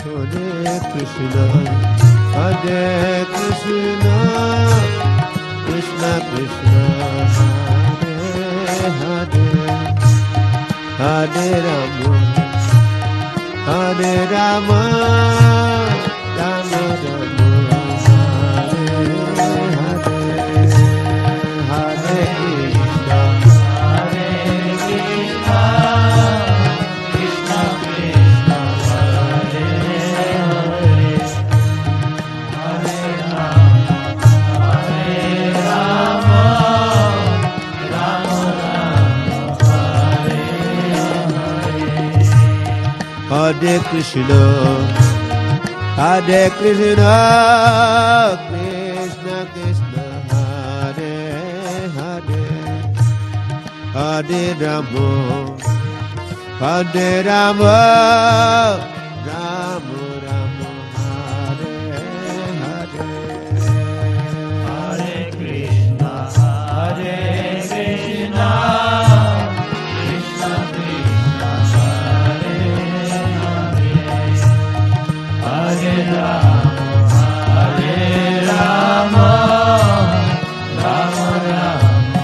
Hare Krishna, Hare Krishna, Krishna Krishna, Hare Hare, Hare Rama, Hare Rama, Rama Rama, Hare Hare, Hare Krishna, Hare Krishna, Krishna Krishna, Hare Hare, Hare Rama, Hare Rama, Rama Rama, Hare Krishna, Hare Krishna, Krishna Krishna, Hare Hare, Hare Rama, Hare Rama, Rama Rama, Hare Hare, Hare Krishna, Hare Krishna, Krishna Krishna, Hare Rama, Hare Rama, Rama Rama,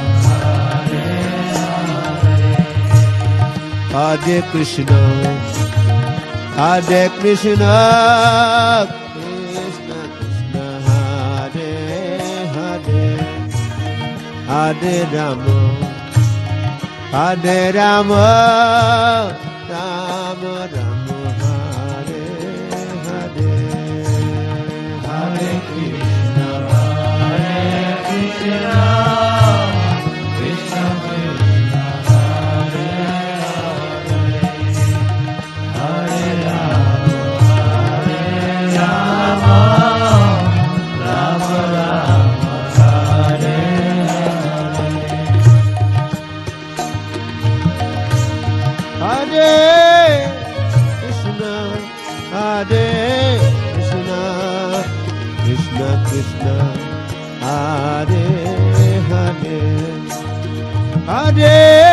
Hare Krishna, Hare Krishna, Krishna Krishna, Hare Hare, Hare Rama, Hare Rama, Rama Rama, Hare Hare, Hare Krishna, Hare Krishna, Krishna Krishna, Hare Rama, Rama Rama, Hare Hare Krishna, Hare Krishna, Krishna Krishna, Hare Hare, Hare